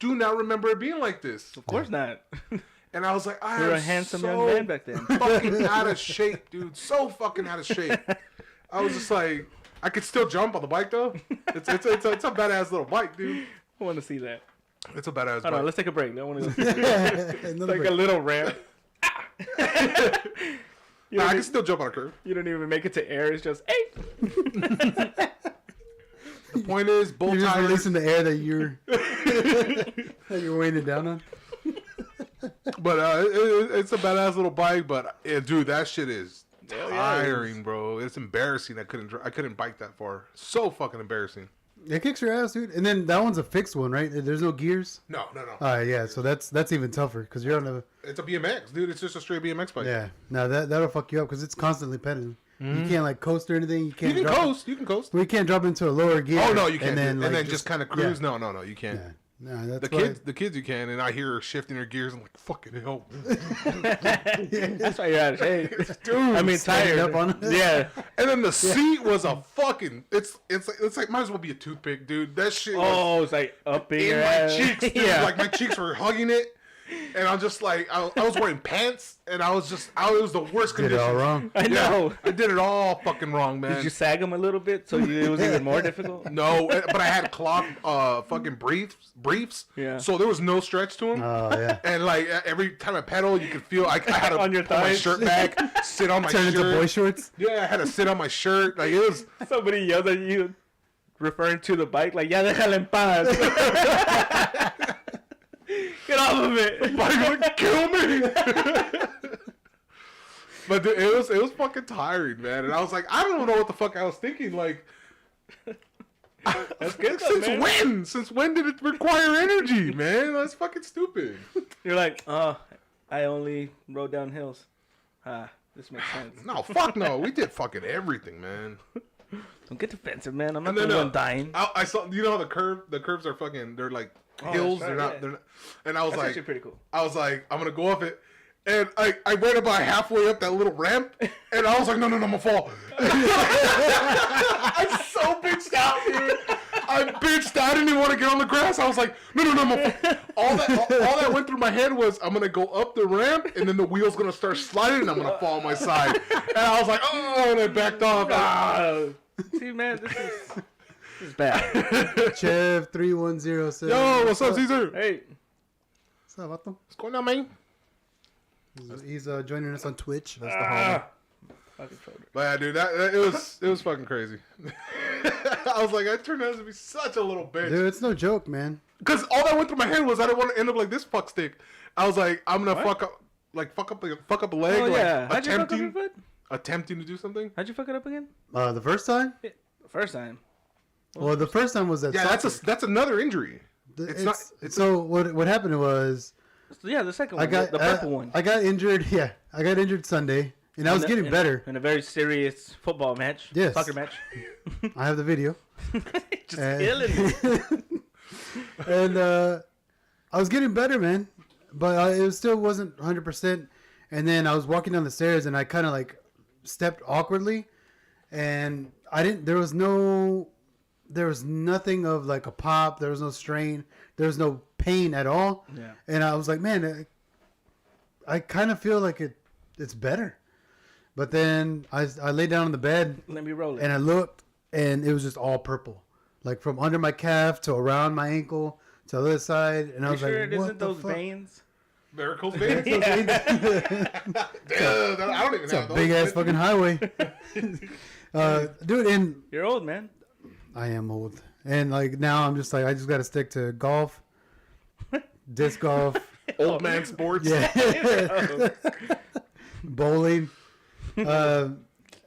do not remember it being like this. Of course not. And I was like, You're a handsome young man back then. Fucking out of shape, dude. So fucking out of shape. I was just like, I could still jump on the bike though. It's a badass little bike, dude. I want to see that. It's a badass Hold bike. on, let's take a break. I want to. It's like a little ramp. I can still jump on a curve. You don't even make it to air. It's just hey. The point is, both You're just tires. releasing the air that you're weighing it down on. But it's a badass little bike. But dude, that shit is tiring, bro. It's embarrassing. I couldn't bike that far. So fucking embarrassing. It kicks your ass, dude. And then that one's a fixed one, right? There's no gears. No. Yeah. So that's even tougher because you're on a. It's a BMX, dude. It's just a straight BMX bike. Yeah. No, that'll fuck you up because it's constantly pedaling. You can't like coast or anything. You can't. You can drop coast. You can coast. We can't drop into a lower gear. Oh no, you can't. And like, then just kind of cruise. Yeah. No, you can't. Yeah. No, that's The kids you can, and I hear her shifting her gears. I'm like, fucking hell, That's why you're out of shape, dude. I mean, standing tired. up on it. Yeah. And then the seat was a fucking. It's like might as well be a toothpick, dude. That shit. Was Oh, it's like up in in your my ass. cheeks, dude. Yeah. Like my cheeks were hugging it, and I'm just like, I was wearing pants, and it was the worst Did it conditions. all wrong. I know. I did it all fucking wrong, man. Did you sag them a little bit so it was even more difficult? No, but I had cloth fucking briefs. Yeah. So there was no stretch to them. Oh yeah. And like every time I pedal, you could feel I had to On your pull my thighs? shirt back, sit on my Turn shirt. into boy shorts. Yeah, I had to sit on my shirt. Like it was. Somebody yelled at you, referring to the bike, like, "Ya déjala en paz." Get off of it. Bike gonna kill me. But dude, it was fucking tiring, man. And I was like, I don't know what the fuck I was thinking. Like, That's good, though, man. when? Since when did it require energy, man? That's fucking stupid. You're like, oh, I only rode down hills. This makes sense. No, fuck no. We did fucking everything, man. Don't get defensive, man. I'm not And the then, one dying. I saw, you know, how the curves are fucking. They're like hills. that's right, they're not. yeah. They're not. And I was That's like, actually pretty cool. I was like, I'm gonna go up it. And I went about halfway up that little ramp, and I was like, no, I'm gonna fall. I'm so bitched out, dude. I bitched out. I didn't even want to get on the grass. I was like, no, I'm gonna fall. All that went through my head was, I'm gonna go up the ramp, and then the wheel's gonna start sliding, and I'm gonna fall on my side. And I was like, oh, and I backed off. See, man, this is bad. Chev 3107. Yo, what's up, Caesar? Hey, What's up, Vato? What's going on, man? He's joining us on Twitch. That's the ah, fucking shoulder. But yeah, dude, it was fucking crazy. I was like, I turned out to be such a little bitch. Dude, it's no joke, man. Because all that went through my head was I didn't want to end up like this fuck stick. I was like, I'm gonna What? fuck up a leg, Oh like yeah, how'd you fuck up your attempting foot? attempting to do something. How'd you fuck it up again? The first time? First time. Well, the first time was at Yeah, soccer. that's another injury. It's not. It's so what happened was Yeah, the second I one, got the purple one. I got injured. Yeah, I got injured Sunday, and I was getting better. In a very serious football match. Yes. Soccer match. I have the video. Just And- killing it. And I was getting better, man, but it still wasn't 100%. And then I was walking down the stairs, and I kind of like stepped awkwardly, and I didn't. There was nothing of like a pop. There was no strain. There was no pain at all. Yeah. And I was like, man, I kind of feel like it's better. But then I lay down on the bed Let me roll it. and I looked, and it was just all purple, like from under my calf to around my ankle to the other side. And I you was sure like, it what isn't the those fuck? veins? Miracles, baby. Yeah. Dude, I don't even It's have a those. big ass fucking highway, dude. And You're old, man. I am old, and like now I'm just like I just got to stick to golf, disc golf, Old man sports. yeah, bowling,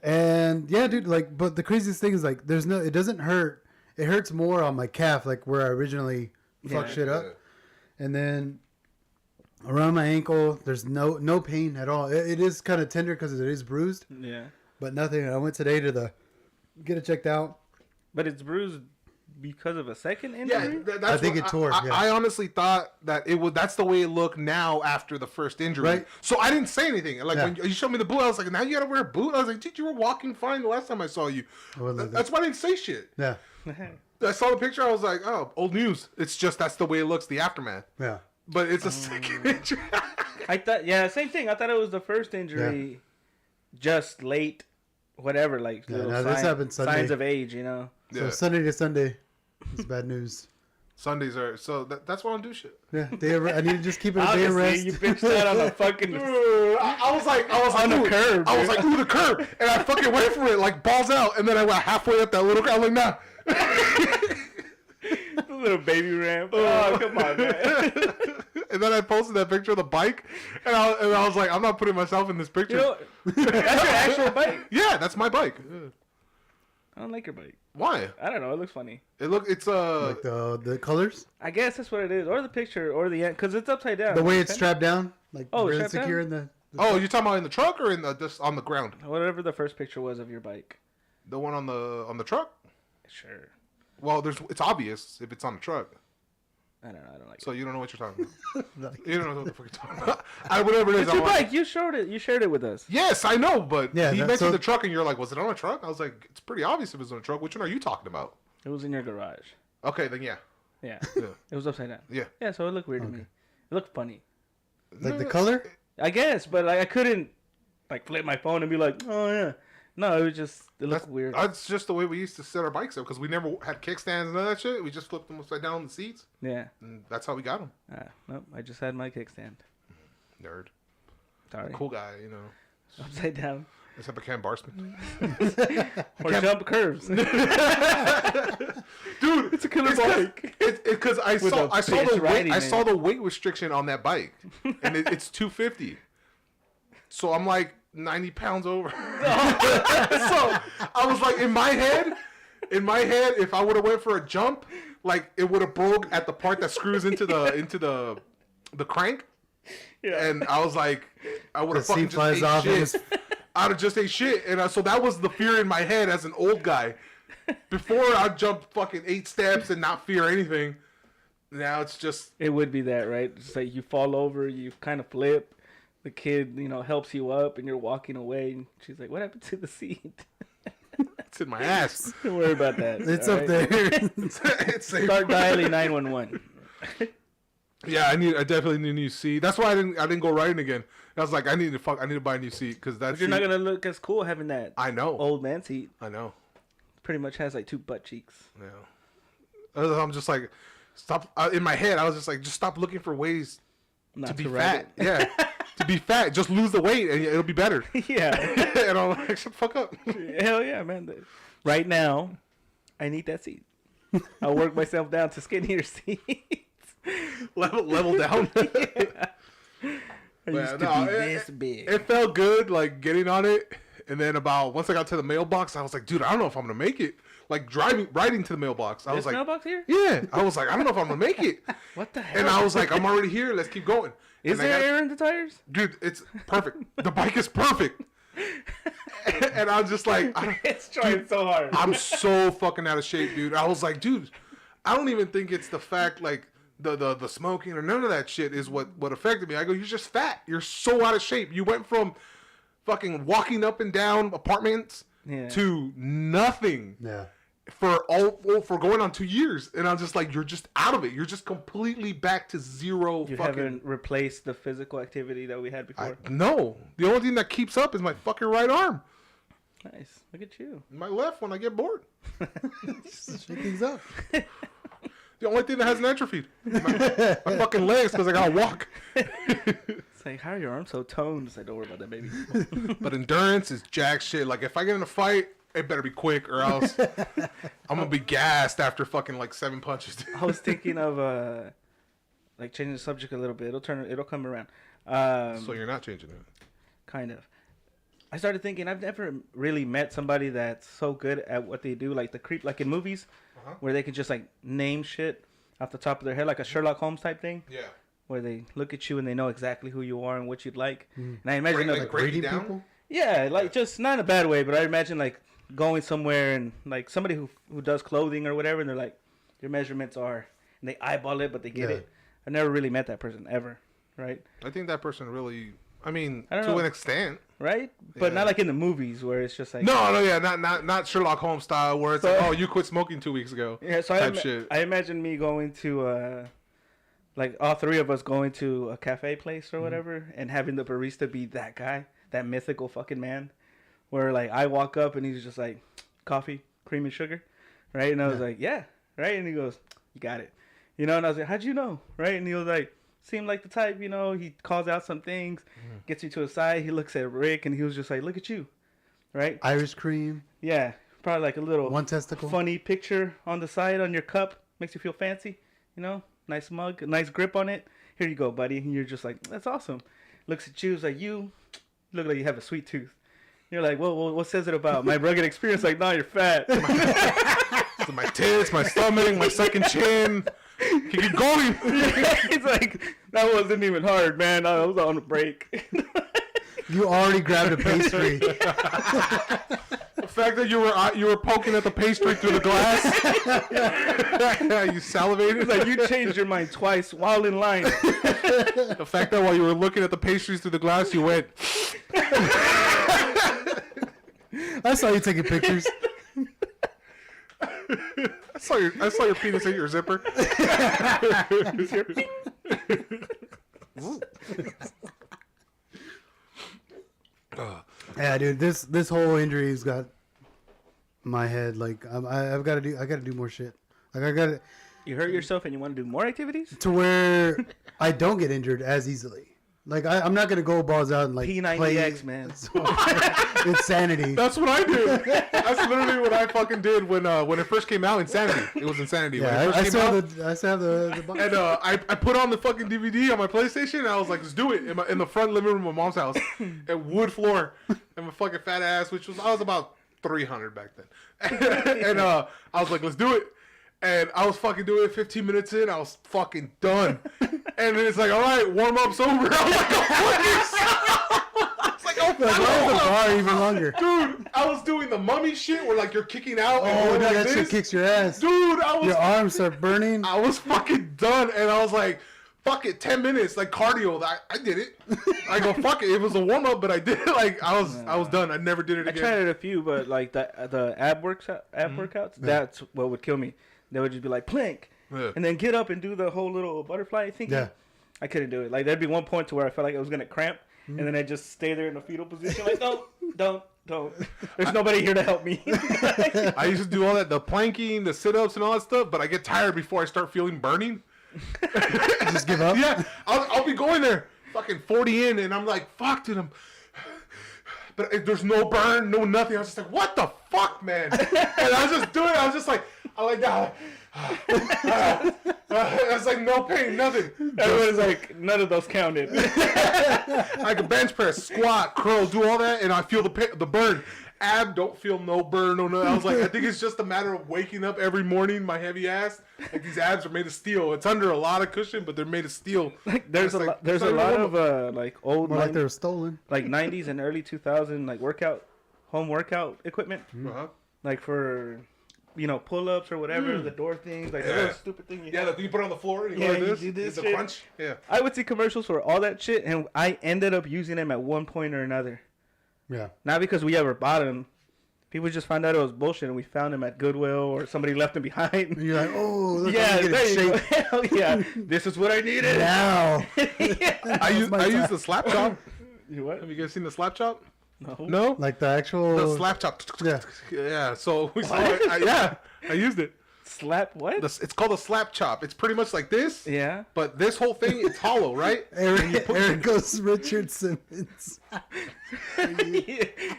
and yeah, dude. Like, but the craziest thing is like, it doesn't hurt. It hurts more on my calf, like where I originally fucked Yeah. shit up, and then around my ankle, there's no pain at all. It is kind of tender because it is bruised, Yeah. but nothing. I went today to get it checked out. But it's bruised because of a second Yeah, injury? that's I think what it tore, yeah. I honestly thought that it would. That's the way it looked now after the first injury. Right. So I didn't say anything. Like Yeah. when you showed me the boot, I was like, "Now you gotta wear a boot." I was like, "Dude, you were walking fine the last time I saw you." Well, That's why I didn't say shit. Yeah. I saw the picture. I was like, oh, old news. It's just that's the way it looks. The aftermath. Yeah. But it's a second injury. I thought, yeah, same thing. I thought it was the first injury, just late, whatever, like Yeah, little no, this happened Sunday. signs of age, you know. So Yeah. Sunday to Sunday, it's bad news. Sundays are so that's why I don't do shit. Yeah, I need to just keep it a day of rest. Obviously, you bitched out on the fucking I was like, on the ooh. curb. I was like, ooh, the curb, and I fucking went for it, like balls out, and then I went halfway up that little curb. I'm like, nah. the little baby ramp. Oh, come on, man. And then I posted that picture of the bike, and I was like, I'm not putting myself in this picture. You know, that's your actual bike. Yeah, that's my bike. I don't like your bike. Why? I don't know. It looks funny. It's Like the colors, I guess that's what it is, or the picture, or the end, because it's upside down. the way it's strapped down, like Oh, really strapped down? secure in the. Oh, you're talking about in the truck or in the just on the ground? Whatever the first picture was of your bike. The one on the truck? Sure. Well, it's obvious if it's on the truck. I don't know. I don't like So you don't know what you're talking about. Like, You don't know what the fuck you're talking about. Whatever it it. is. It's I your want- bike. You showed it. You shared it with us. Yes, I know, but Yeah, he that's mentioned so- the truck, and you're like, was it on a truck? I was like, it's pretty obvious if it's on a truck. Which one are you talking about? It was in your garage. Okay, then yeah. Yeah. Yeah. It was upside down. Yeah. Yeah, so it looked weird to me. It looked funny. like the color. I guess, but like I couldn't like flip my phone and be like, oh yeah. No, it was just it looked weird. That's just the way we used to set our bikes up because we never had kickstands and none of that shit. We just flipped them upside down on the seats, Yeah. and that's how we got them. Nope. I just had my kickstand. Nerd, Sorry. cool guy, you know. Upside down. Except for Cam Barsman. Or jump curves. Dude, It's a killer it's 'cause- bike. It's because I With saw a I saw bitch the weight riding I it. saw the weight restriction on that bike, and it's 250. So I'm like 90 pounds over. So I was like, in my head, if I would have went for a jump, like it would have broke at the part that screws into the crank, Yeah. and I was like, I would The have fucking seat just flies ate off. shit. And it's, I'd have just ate shit, and so that was the fear in my head as an old guy. Before I jumped fucking 8 steps and not fear anything. Now it's just It would be that, right? It's like you fall over, you kind of flip. The kid, helps you up, and you're walking away. And she's like, "What happened to the seat?" it's in my ass. Don't worry about that. it's all up right? there. It's safe. Start dialing 911. Yeah, I definitely need a new seat. That's why I didn't go riding again. I was like, I need to buy a new seat because that's. But you're not gonna look as cool having that I know. old man seat. I know. Pretty much has like 2 butt cheeks. Yeah. I'm just like, stop. In my head, I was just like, just stop looking for ways Not to be ride fat. Yeah, to be fat. Just lose the weight and it'll be better. it. Yeah. And I'm like, shut the fuck up. Hell yeah, man. Right now, I need that seat. I'll work myself down to skinnier seats. level down. I used to no, be this big. It felt good, like getting on it, and then once I got to the mailbox, I was like, dude, I don't know if I'm gonna make it. Like riding to the mailbox, I This was like, mailbox here? yeah, I was like, I don't know if I'm gonna make it. What the hell? And I was like, I'm already here. Let's keep going. Is And I there got- air in the tires? Dude, it's perfect. The bike is perfect. And I'm just like, It's trying so hard. I'm so fucking out of shape, dude. I was like, dude, I don't even think it's the fact like the smoking or none of that shit is what affected me. I go, you're just fat. You're so out of shape. You went from fucking walking up and down apartments Yeah. to nothing yeah. for going on 2 years. And I'm just like, you're just out of it. You're just completely back to zero. You fucking. haven't replaced the physical activity that we had before. No, the only thing that keeps up is my fucking right arm. Nice. Look at you. My left when I get bored. Shake things up. The only thing that hasn't atrophied. My fucking legs because I gotta walk. It's like, how are your arms so toned? It's like, don't worry about that, baby. But endurance is jack shit. Like if I get in a fight, it better be quick or else I'm gonna be gassed after fucking like 7 punches. I was thinking of like changing the subject a little bit. It'll come around. So you're not changing it. Kind of. I started thinking I've never really met somebody that's so good at what they do, like the creep, like in movies, where they can just like name shit off the top of their head, like a Sherlock Holmes type thing, Yeah. where they look at you and they know exactly who you are and what you'd like. And I imagine, Like like, breaking Reading down? people? yeah, like just not in a bad way, but I imagine like going somewhere and like somebody who does clothing or whatever, and they're like, your measurements are, and they eyeball it, but they get Yeah. it. I've never really met that person ever, right? I think that person really I mean, I don't to know. an extent. right? But Yeah. not like in the movies where it's just like No, yeah, not Sherlock Holmes style where it's So- like, oh, you quit smoking 2 weeks ago. Yeah, so type shit. I imagine me going to like all three of us going to a cafe place Mm-hmm. or whatever and having the barista be that guy, that mythical fucking man, where like I walk up and he's just like, coffee, cream and sugar, right? And I was like, yeah, right? And he goes, you got it, you know? And I was like, how'd you know, right? And he was like, seemed like the type, you know. He calls out some things, gets me to the side. He looks at Rick and he was just like, look at you, right? Irish cream, Yeah, probably like a little one testicle. funny picture on the side on your cup, makes you feel fancy, you know. Nice mug, nice grip on it. Here you go, buddy. And you're just like, that's awesome. Looks at you, is like, you look like you have a sweet tooth. You're like, well, what says it about my rugged experience? Like, nah, you're fat. So my tits, my stomach, my second chin. Keep going. It's like, that wasn't even hard, man. I was on a break. You already grabbed a pastry. The fact that you were poking at the pastry through the glass. You salivated. It's like, you changed your mind twice while in line. The fact that while you were looking at the pastries through the glass, you went. I saw you taking pictures. I saw your penis in your zipper. Yeah, dude, this whole injury's got my head like I gotta do more shit. Like I gotta You hurt yourself and you want to do more activities? to where I don't get injured as easily. Like I'm not gonna go balls out and like P90X, man. Insanity. That's what I did. That's literally what I fucking did when it first came out. Insanity. It was Insanity. When Yeah, it first I came still out, have the box. and I put on the fucking DVD on my PlayStation, and I was like, let's do it in the front living room of my mom's house, at wood floor, and my fucking fat ass, which was I was about 300 back then, and I was like, let's do it. And I was fucking doing it 15 minutes in. I was fucking done. And then it's like, all right, warm up's over. I was like, oh, fuck yourself. It's like, oh, Like, why is the fuck. bar even longer? Dude, I was doing the mummy shit where like you're kicking out and Oh, going dude, like that this. shit kicks your ass. Dude, Your arms start burning. I was fucking done. And I was like, fuck it, 10 minutes, like cardio. I did it. I go, fuck it. It was a warm up, but I did it. Like I was done. I never did it I again. tried it a few, but like the ab workouts, that's what would kill me. They would just be like plank, Yeah. and then get up and do the whole little butterfly thing. Yeah. I couldn't do it. Like there'd be one point to where I felt like I was gonna cramp, and then I just stay there in the fetal position, like don't. There's nobody here to help me. I used to do all that, the planking, the sit-ups, and all that stuff, but I get tired before I start feeling burning. Just give up. Yeah, I'll be going there, fucking 40 in, and I'm like, fuck, dude, but there's no burn, no nothing. I was just like, what the fuck, man? And I was just doing it. I was just like, I like that. I was like, no pain, nothing. Everyone's like, none of those counted. I can bench press, squat, curl, do all that, and I feel the burn. Ab, don't feel no burn, no. I was like, I think it's just a matter of waking up every morning, my heavy ass. Like these abs are made of steel. It's under a lot of cushion, but they're made of steel. Like there's It's a like- lot. There's it's a not lot even of like old More like they 90s, were stolen. like 90s and early 2000 like home workout equipment, Uh-huh. like for pull-ups or whatever, the door things, like the Yeah. little stupid thing. Yeah, that you put it on the floor and you Yeah, go like you this. do this It's a shit. crunch. Yeah. I would see commercials for all that shit, and I ended up using them at one point or another. Yeah. Not because we ever bought them. People just found out it was bullshit, and we found them at Goodwill, or somebody left them behind. And you're like, oh, look, Yeah, I'm there getting you go. shape Hell yeah, this is what I needed. now. I use the slap chop. You what? Have you guys seen the slap chop? No. No? Like the actual. The slap chop. Yeah. Yeah, so we saw it. I used it. Slap what? It's called a slap chop. It's pretty much like this, Yeah. but this whole thing, it's hollow, right? Eric goes Richard Simmons.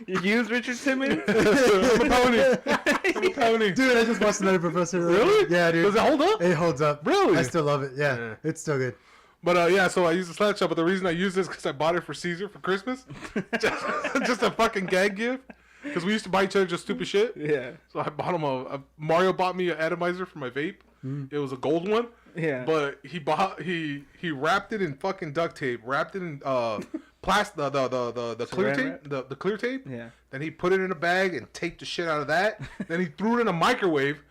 You use Richard Simmons? I'm a pony. I'm a pony. Dude, I just watched another Professor. Really? Yeah, dude. Does it hold up? It holds up. Really? I still love it. Yeah, Yeah. it's still good. But yeah, so I use the slap chop, but the reason I use this is because I bought it for Caesar for Christmas. just a fucking gag gift. Because we used to buy each other just stupid shit. Yeah. So I bought him Mario bought me an atomizer for my vape. It was a gold one. Yeah. But he wrapped it in fucking duct tape, wrapped it in plastic, the clear Saran tape, wrap? the clear tape. Yeah. Then he put it in a bag and taped the shit out of that. Then he threw it in a microwave,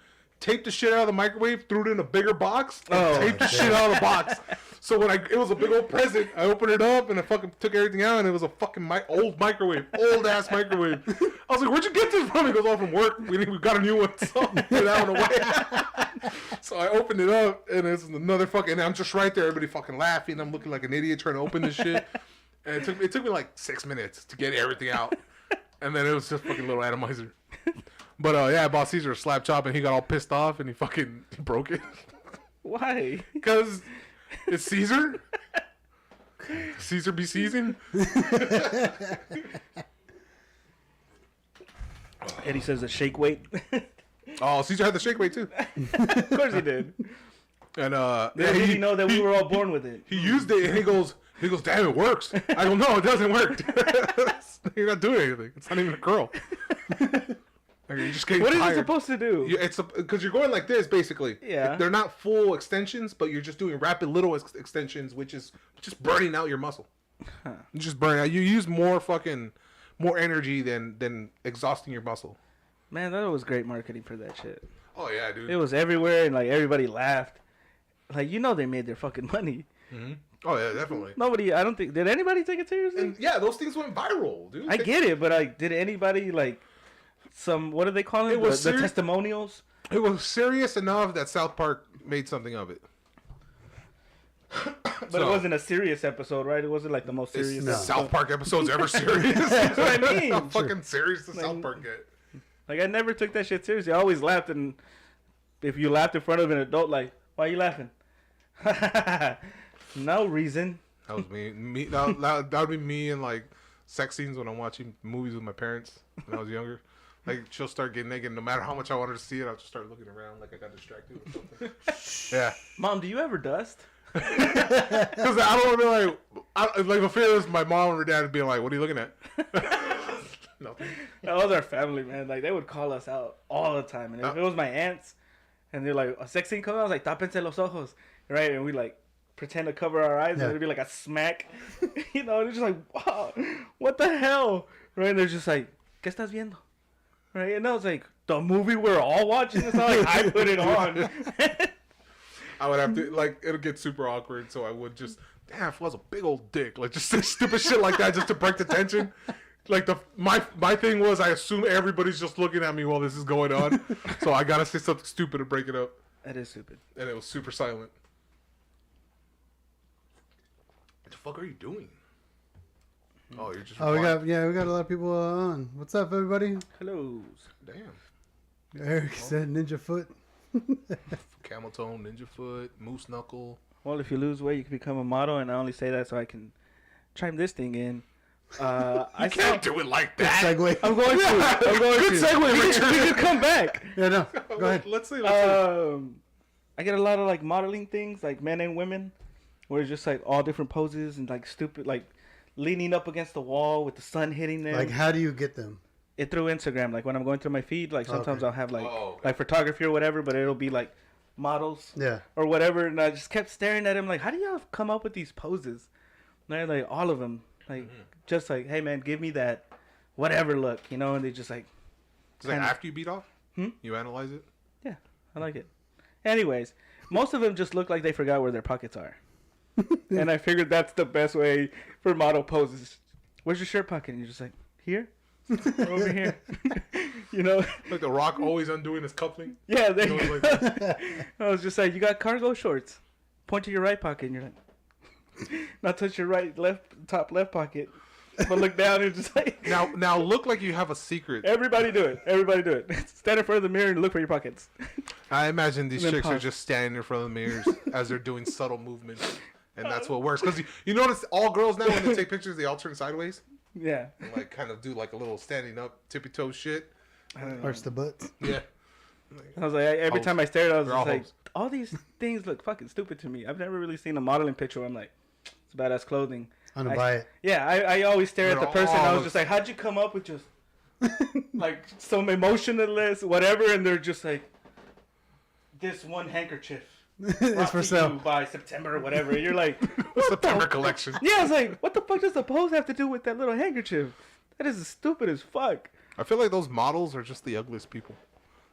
taped the shit out of the microwave, threw it in a bigger box, and Oh, taped the shit out of the box. So when it was a big old present, I opened it up and I fucking took everything out, and it was a fucking old microwave, old ass microwave. I was like, "Where'd you get this from?" He goes, "Oh, from work. We got a new one, so threw that one away." So I opened it up, and it's another fucking. And I'm just right there, everybody fucking laughing. I'm looking like an idiot trying to open this shit, and it took me like 6 minutes to get everything out, and then it was just fucking little atomizer. But yeah, I bought Caesar a slap chop, and he got all pissed off, and he broke it. Why? Because it's Caesar. Caesar be seasoned. Eddie says the shake weight. Oh, Caesar had the shake weight too. Of course he did. And Little did he know that we were all born with it. he used it, and he goes, "Damn, it works." I go, "No, it doesn't work. You're not doing anything. It's not even a curl." Like, you're just getting What is tired. it supposed to do? It's because you're going like this, basically. Yeah. They're not full extensions, but you're just doing rapid little extensions, which is just burning out your muscle. Huh. You just burn out. You use more energy than exhausting your muscle. Man, that was great marketing for that shit. Oh yeah, dude. It was everywhere, and like everybody laughed. Like, you know, they made their fucking money. Mm-hmm. Oh yeah, definitely. Nobody, I don't think, did anybody take it seriously? And yeah, those things went viral, dude. I get it, but like, did anybody like what do they call it? The testimonials? It was serious enough that South Park made something of it. But it wasn't a serious episode, right? It wasn't like the most serious. No. South Park episodes ever serious? That's what I mean. How fucking serious does South Park get? Like, I never took that shit seriously. I always laughed, and if you laughed in front of an adult, like, why are you laughing? No reason. That was me. That would be me in like sex scenes when I'm watching movies with my parents when I was younger. Like, she'll start getting naked. No matter how much I wanted to see it, I'll just start looking around like I got distracted or something. Yeah. Mom, do you ever dust? Because I don't want to be like the fear is my mom or dad being like, "What are you looking at?" Nothing. That was our family, man. Like, they would call us out all the time. And if it was my aunts, and they're like, a sex scene comes out, I was like, tápense los ojos. Right? And we like pretend to cover our eyes, and it'd be like a smack. You know, and it's just like, wow, what the hell? Right? And they're just like, ¿qué estás viendo? Right? And I was like, the movie we're all watching? It's not like I put it on. I would have to, like, it'll get super awkward, so I would just, damn, it was a big old dick. Like, just say stupid shit like that just to break the tension. Like, my thing was, I assume everybody's just looking at me while this is going on, so I gotta say something stupid to break it up. That is stupid. And it was super silent. What the fuck are you doing? Oh, you're just. Oh, we got a lot of people on. What's up, everybody? Hello. Damn. Eric said Ninja Foot. Camel toe, ninja foot, moose knuckle. Well, if you lose weight, you can become a model, and I only say that so I can chime this thing in. I Can't do it like that. Segue. I'm going to. I'm going Good to. segue, We Richard. can come back. Yeah, no. Go ahead. Let's see. I get a lot of like modeling things, like men and women, where it's just like all different poses and like stupid, like leaning up against the wall with the sun hitting them. Like, how do you get them? It through Instagram. Like when I'm going through my feed, like sometimes Okay. I'll have like okay. like photography or whatever, but it'll be like models Yeah. or whatever, and I just kept staring at him like, how do y'all come up with these poses? And they're like all of them, like just like, hey man, give me that whatever look, you know? And they just like, It's like kinda- after you beat off, you analyze it. yeah, I like it. Anyways, most of them just look like they forgot where their pockets are. And I figured that's the best way for model poses. Where's your shirt pocket? And you're just like, here? Over here. You know? Like the Rock always undoing his cuffling. Yeah, there Goes you like go. that. I was just like, you got cargo shorts. Point to your right pocket, and you're like, not touch your top left pocket, but look down and just like, Now look like you have a secret. everybody do it. Everybody do it. Stand in front of the mirror and look for your pockets. I imagine these Then chicks are pause. just standing in front of the mirrors as they're doing subtle movements, and that's what works. Because you notice all girls now when they take pictures, they all turn sideways Yeah. and like kind of do like a little standing up, tippy toe shit. I don't know. Arch the butts. Yeah. I was like, every Hoes. time I stared, I was They're all just like, hoes. all these things look fucking stupid to me. I've never really seen a modeling picture where I'm like, it's badass clothing. I'm gonna buy it. Yeah, I always stare at They're the person. I all- was just like, how'd you come up with just like some emotionless whatever? And they're just like, this one handkerchief. It's brought for to sale. you by September or whatever. You're like, September collection. yeah, I was like, what the fuck does the pose have to do with that little handkerchief? That is stupid as fuck. I feel like those models are just the ugliest people.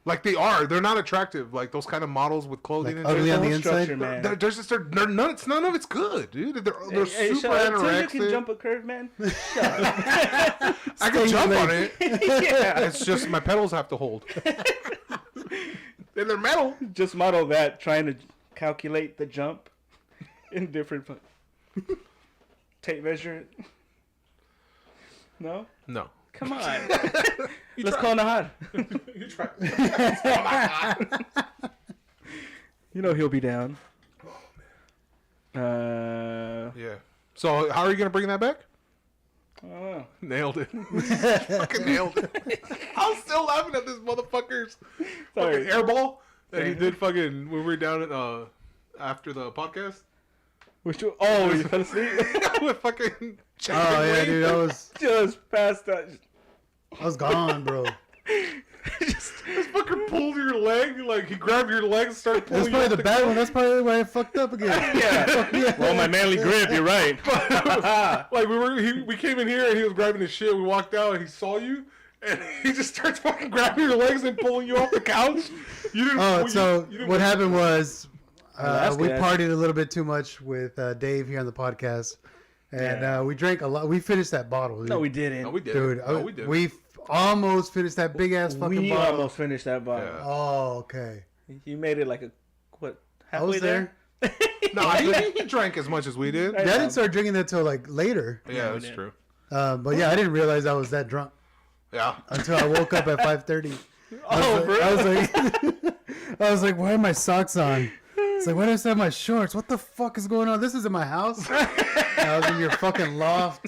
Like they are. They're not attractive. Like those kind of models with clothing Like and ugly shit. on the Bone inside. structure, man. They're just they're none. It's none of it's good, dude. They're Hey, super until you can anorexic. jump a curve, man. I can Stay jump on leg. it. Yeah. It's just my pedals have to hold. And they're metal. Just model that, trying to calculate the jump in different tape measure it. No? No. Come on. Let's call Nahad. You try. You know he'll be down. Yeah. So how are you gonna bring that back? I don't know. Nailed it. Fucking nailed it. I'm still laughing at this motherfucker's Sorry. fucking airball that he Yeah. did fucking when we were down at after the podcast. Which one? Oh, you fell asleep? With fucking Oh yeah, dude, Just passed out. I was gone, bro. This fucker pulled your leg, like he grabbed your leg and started pulling That's you probably off the bad one. That's probably why I fucked up again. Yeah. Well, my manly grip, you're right. Like we came in here and he was grabbing his shit. We walked out and he saw you and he just starts fucking grabbing your legs and pulling you off the couch. You didn't. Oh, so you didn't what happened was Alaska, we that's- partied a little bit too much with Dave here on the podcast, and we drank a lot. We finished that bottle. Dude. No, we didn't. No, we did. Dude, No, we did. we almost finished that big ass fucking We bottle. almost finished that bottle. Yeah. Oh, okay. You made it like a, what, I halfway was there. No, he drank as much as we did. Yeah, I didn't start drinking that till like later. Yeah, we that's did. true. But yeah, I didn't realize I was that drunk Yeah. until I woke up at 5:30. Oh, bro. I was like, I was like, why are my socks on? It's like, why do I still have my shorts? What the fuck is going on? This is in my house. I was in your fucking loft.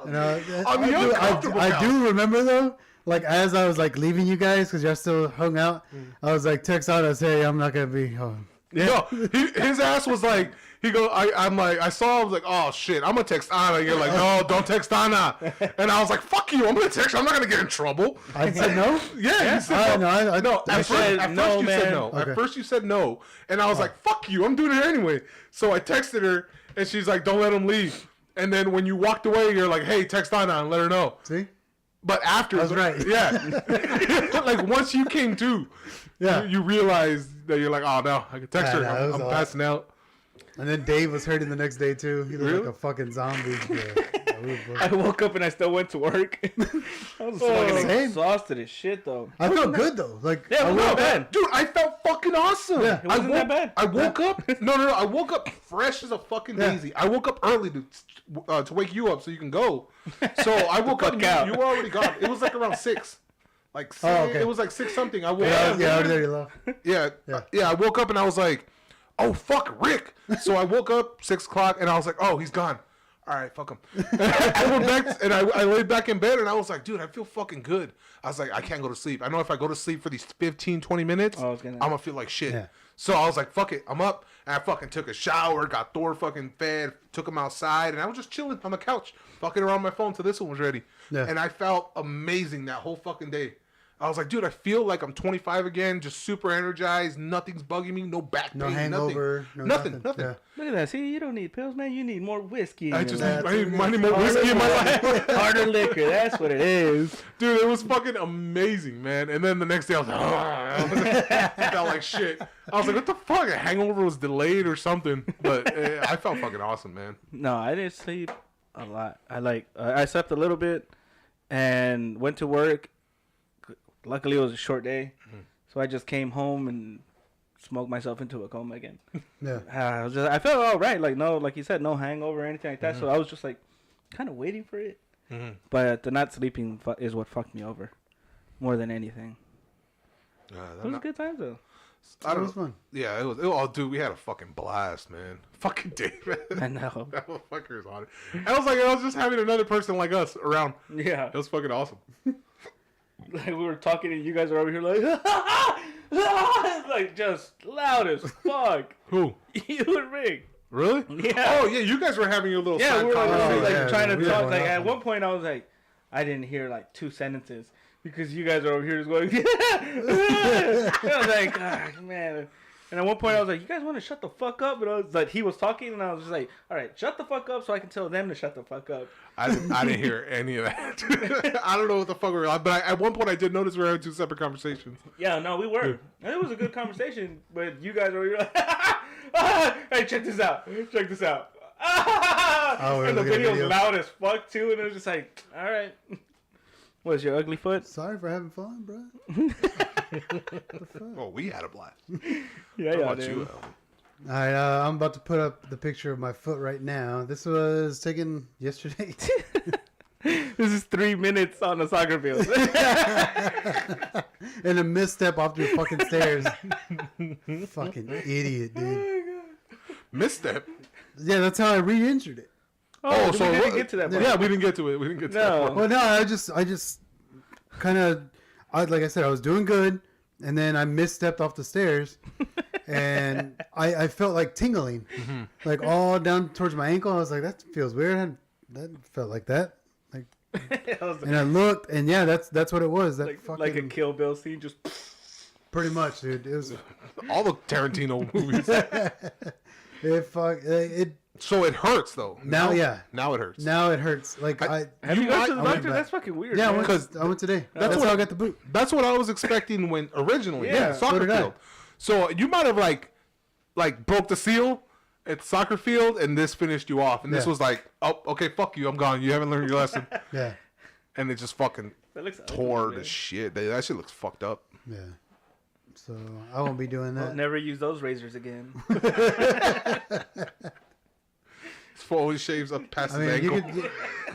And, On the uncomfortable I couch. do remember though, like as I was like leaving you guys because y'all still hung out, I was like text out, I said, hey, I'm not gonna be home. No, his ass was like, I saw, I was like, oh shit, I'm gonna text Anna. You're like, no, don't text Anna. And I was like, fuck you, I'm gonna text her. I'm not gonna get in trouble. I said no. Yeah, you said no. I No, I at said first no, you man. said no. Okay. At first you said no. And I was like, fuck you, I'm doing it anyway. So I texted her, and she's like, don't let him leave. And then when you walked away, you're like, hey, text Anna and let her know. See, But after, I was right. Yeah. Like once you came to, yeah. you realized that you're like, oh no, I can text Yeah, her. no, it was I'm a lot. passing out. And then Dave was hurting the next day too. He looked Really? like a fucking zombie. Yeah, we were I both- woke up and I still went to work. I was fucking Same. exhausted as shit, though. I felt good though. Like Yeah, I it was woke not up- bad. Dude, I felt fucking awesome. Yeah. It wasn't that bad. I woke up. No. I woke up fresh as a fucking Yeah. daisy. I woke up early to wake you up so you can go. So I woke up. fuck out. You were already gone. It was like around 6. Like okay. it was like 6 something. I woke Yeah, up. yeah, already there you left. Yeah, Yeah. yeah. I woke up and I was like, "Oh fuck, Rick!" So I woke up 6 o'clock and I was like, "Oh, he's gone. All right, fuck him." I went back and I laid back in bed and I was like, "Dude, I feel fucking good." I was like, "I can't go to sleep. I know if I go to sleep for these 15, 20 minutes, I was gonna- I'm gonna feel like shit." Yeah. So I was like, "Fuck it, I'm up." And I fucking took a shower, got Thor fucking fed, took him outside, and I was just chilling on the couch, fucking around my phone till this one was ready. Yeah. And I felt amazing that whole fucking day. I was like, dude, I feel like I'm 25 again, just super energized. Nothing's bugging me. No back pain. No hangover. Nothing. No Yeah. Look at that. See, you don't need pills, man. You need more whiskey. I in just your need, life. I need more whiskey in my life. Harder liquor. That's what it is. Dude, it was fucking amazing, man. And then the next day I was like, I felt like shit. I was like, what the fuck? A hangover was delayed or something. But I felt fucking awesome, man. No, I didn't sleep a lot. I slept a little bit and went to work. Luckily, it was a short day, so I just came home and smoked myself into a coma again. Yeah. I felt all right. Like no, like you said, no hangover or anything like that. So I was just like, kind of waiting for it. But the not sleeping is what fucked me over, more than anything. It was a good time though. I It don't was fun. Yeah, it was. Oh, dude, we had a fucking blast, man. Fucking David. I know. That motherfucker is on it. And I was like, I was just having another person like us around. Yeah. It was fucking awesome. Like we were talking and you guys are over here like, like just loud as fuck. Who? You and Rick. Really? Yeah. Oh, yeah, you guys were having your little Yeah, side we were like, conversation. like yeah, trying to we were talk. going Like off at on one point, I was like, I didn't hear like 2 sentences because you guys are over here just going. I was like, man. And at one point, I was like, "You guys want to shut the fuck up?" And I was like, he was talking, and I was just like, "All right, shut the fuck up, so I can tell them to shut the fuck up." I didn't hear any of that. I don't know what the fuck we were on, but at one point I did notice we were having two separate conversations. Yeah, no, we were. And it was a good conversation, but you guys were like, "Hey, check this out! Check this out!" we're And the looking at video's video. loud as fuck too, and it was just like, "All right." What's your ugly foot? Sorry for having fun, bro. Oh, we had a blast. Yeah, How yeah, about dude. you, Al? All right, I'm about to put up the picture of my foot right now. This was taken yesterday. This is 3 minutes on the soccer field. And a misstep off the fucking stairs. Fucking idiot, dude. Misstep. Yeah, that's how I re-injured it. Oh, so we didn't what- get to that part. Yeah, we didn't get to it. We didn't get to that No. part. Well, no, I just kind of, like I said, I was doing good, and then I misstepped off the stairs, and I felt like tingling, like all down towards my ankle. I was like, that feels weird. That felt like that. Like, I was and I looked, and yeah, that's what it was. That like, fucking like a Kill Bill scene, just pretty much, dude. It was All the Tarantino movies. it. So it hurts though. Now, yeah. Now it hurts. Now it hurts. Like I- Have you gone to the I went doctor? back. That's fucking weird. Yeah, man. I went today. That's That's what- how I got the boot. That's what I was expecting when originally. Yeah, Yeah, so soccer did I. field. So you might have like broke the seal at soccer field, and this finished you off. And this Yeah. was like, oh, okay, fuck you, I'm gone. You haven't learned your lesson. Yeah, And it just fucking That looks tore ugly, to man. shit. That shit looks fucked up. yeah. So I won't be doing I'll that. never use those razors again. His foot always shaves up past I his mean, ankle.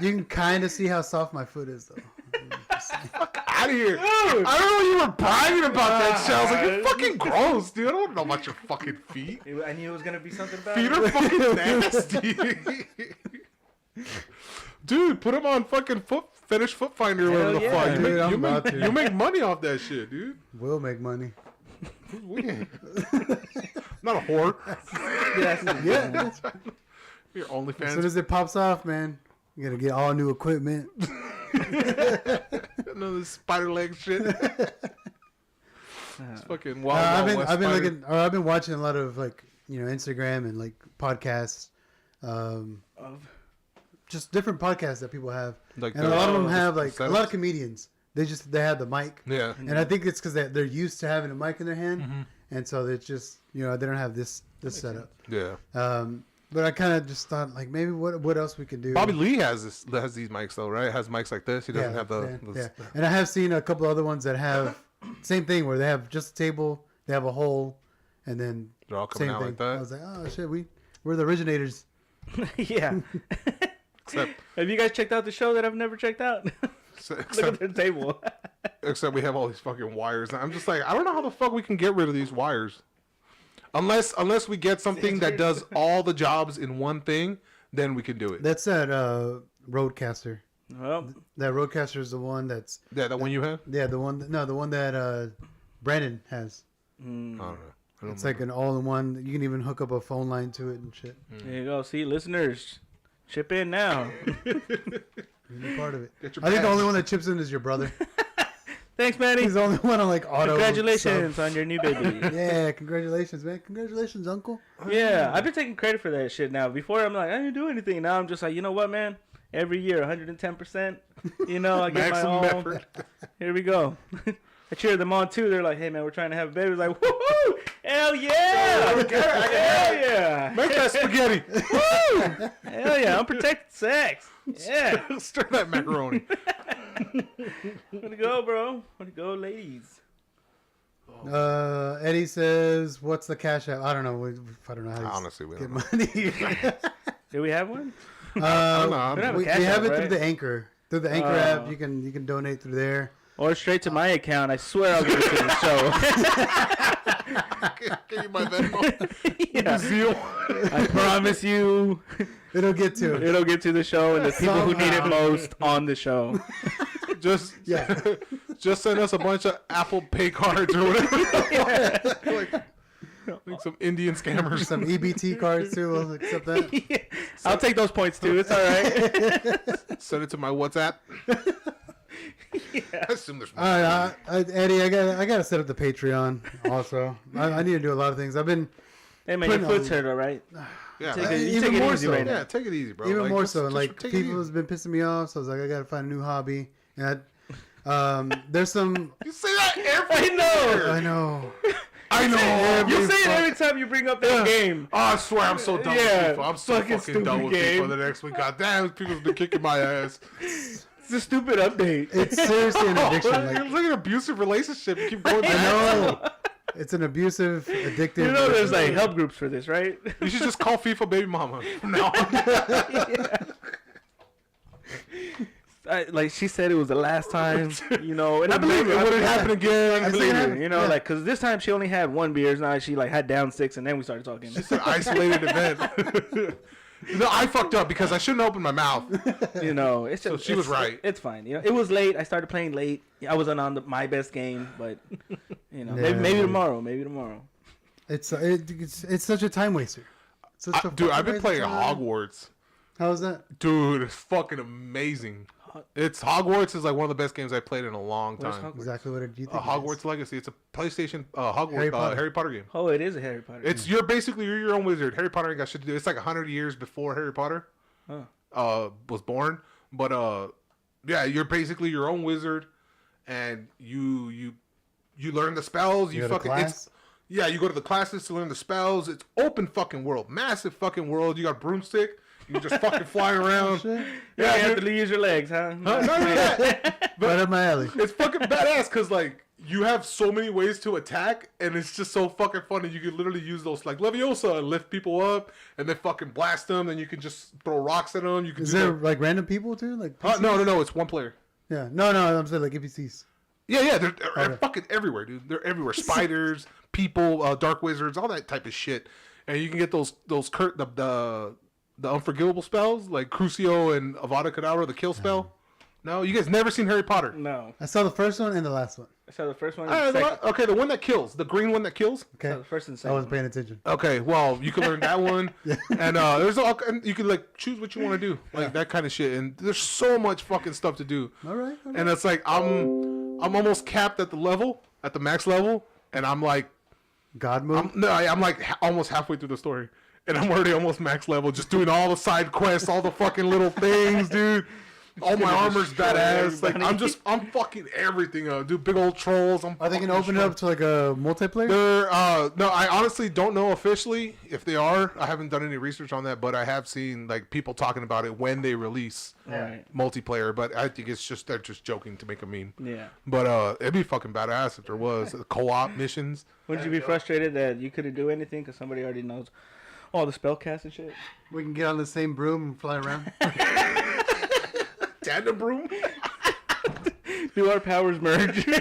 you can kind of see how soft my foot is, though. Out of here. I don't know you were bragging about that shit. I was like, you're fucking gross, dude. I don't know about your fucking feet. I knew it was gonna be something about Feet it. are fucking nasty. Dude, put them on fucking Fetish Foot Finder or whatever Hell the yeah. fuck. Dude, I'm about to. You make money off that shit, dude. We'll make money. We ain't. Not a whore. Yeah. Your As soon OnlyFans. as it pops off, man, you gotta get all new equipment. Another spider leg shit. It's fucking wild. Wild West I've been spider. looking, or I've been watching a lot of like Instagram and like podcasts, Of- just different podcasts that people have, Like and the- a lot of them the have like a lot setups? of comedians. They have the mic, Yeah. and I think it's because they're used to having a mic in their hand, Mm-hmm. and so they're just they don't have this setup. Yeah. But I kind of just thought like maybe what else we could do. Bobby Lee has these mics though, right? Has mics like this. He doesn't have the. yeah. And I have seen a couple other ones that have same thing where they have just a table, they have a hole, and then They're all coming same out thing. like that. I was like, oh shit, we're the originators. yeah. Except, Have you guys checked out the show that I've never checked out? Look at except, their table. except we have all these fucking wires. And I'm just like, I don't know how the fuck we can get rid of these wires. Unless we get something that does all the jobs in one thing, then we can do it. That's that Roadcaster. Well, That Roadcaster is the one that's Yeah, that one you have? the one that Brandon has. I don't know. I don't It's like an all-in-one. You can even hook up a phone line to it and shit. there you go. See, listeners, chip in now. You're part of it. Get your I think the pass. only one that chips in is your brother. Thanks, Manny. He's the only one on like auto. Congratulations sub. on your new baby. Yeah, congratulations, man. Congratulations, uncle. Yeah, I've been taking credit for that shit now. Before, I'm like, I didn't do anything. Now I'm just like, you know what, man? Every year, 110%. You know, I get my Maximum own. effort. Here we go. I cheer them on, too. They're like, hey, man, we're trying to have a baby. I was like, woohoo! Hell yeah! Hell yeah! Make that spaghetti. Woo! Hell yeah, unprotected sex. Yeah. Stir that macaroni. Way to go, bro. Way to go, ladies. Eddie says, "What's the cash app?" I don't know. I don't know how to Honestly, we get don't know. money. Do we have one? I don't know. We don't have a we cash have app, it through right? the Anchor. Through the Anchor app, you can donate through there. Or straight to my account. I swear I'll give it to the show. Give you my Venmo. Yeah. Zeal. I promise you, It'll get to it. it'll get to the show and the people who need it most on the show. Just Yeah. just send us a bunch of Apple Pay cards or whatever. like some Indian scammers. Some EBT cards too. We'll accept that. I'll take those points too. It's all right. Send it to my WhatsApp. I assume there's more. All right, Eddie, I gotta set up the Patreon. Also, I need to do a lot of things. I've been Hey man, your Putting foot's on- hurt, all right? Yeah, Take man. it, you Even take it more easy so. right now. Yeah, take it easy, bro. even Like, more just- so. just Like take it people easy. has been pissing me off, so I was like, I gotta find a new hobby. And there's some. You say that every I know. I know. I know. You say it fuck- every time you bring up that game. Oh, I swear I'm so done Yeah, with FIFA. I'm so fucking fucking done with stupid game. FIFA the next week. God damn, people's been kicking my ass. It's a stupid update. It's seriously an addiction. You're Like, like an abusive relationship. You keep going back. I know. It's an abusive, addictive. You know, there's like relationship. help groups for this, right? You should just call FIFA baby mama from now on. Like she said, it was the last time, you know, and I believe It it. wouldn't happen again. I believe Yeah. her, you know, like because this time she only had one beer. Now she like had down 6, and then we started talking. It's an isolated event. No, I fucked up because I shouldn't open my mouth. You know, it's just she was it's- right. It's fine. You know, it was late. I started playing late. I wasn't on my best game, but you know, Yeah. maybe tomorrow. Maybe tomorrow. It's such a time waster. Such a Dude, fucking I've been waste of playing time. Hogwarts. How's that? Dude, it's fucking amazing. It's Hogwarts is like one of the best games I played in a long Where's time. Hogwarts? Exactly what did you think? it is? Hogwarts Legacy. It's a PlayStation Hogwarts Harry Potter. game. Oh, it is a Harry Potter. It's you're your own wizard. Harry Potter ain't got shit to do. It's like 100 years before Harry Potter was born. But yeah, you're basically your own wizard, and you learn the spells. You You go to fucking class? yeah. You go to the classes to learn the spells. It's open fucking world, massive fucking world. You got a broomstick. You just fucking fly around. Shit. yeah, you have dude. to use your legs, huh? Not only that, Right up my alley. it's fucking badass because like you have so many ways to attack, and it's just so fucking funny. You can literally use those like Leviosa and lift people up, and then fucking blast them. And you can just throw rocks at them. You can Is do there that. like random people too? Like No, it's one player. Yeah. No, I'm saying like NPCs. Yeah, they're Okay. fucking everywhere, dude. They're everywhere. Spiders, people, dark wizards, all that type of shit. And you can get those the unforgivable spells like Crucio and Avada Kedavra, the kill spell. No, you guys never seen Harry Potter. No. I saw the first one and the last one. I saw the first one. All right, And the second. okay, the one that kills, the green one that kills. I saw Okay. the first and I second. wasn't paying attention. Okay, well, you can learn that one, and there's all, and you can like choose what you want to do, like that kind of shit. And there's so much fucking stuff to do, All right. and it's like I'm almost capped at the max level, and I'm like God mode. I'm like almost halfway through the story, and I'm already almost max level, just doing all the side quests, all the fucking little things, dude. All my armor's destroy badass. Like everybody. I'm fucking everything up, dude. Big old trolls. Are they gonna open it up to like a multiplayer? They're no, I honestly don't know officially if they are. I haven't done any research on that, but I have seen like people talking about it when they release Right. multiplayer. But I think it's just they're just joking to make a meme. Yeah. But it'd be fucking badass if there was co-op missions. Wouldn't you be frustrated that you couldn't do anything because somebody already knows all the spell cast and shit? We can get on the same broom and fly around. Tandem broom, Do our powers merge? dude.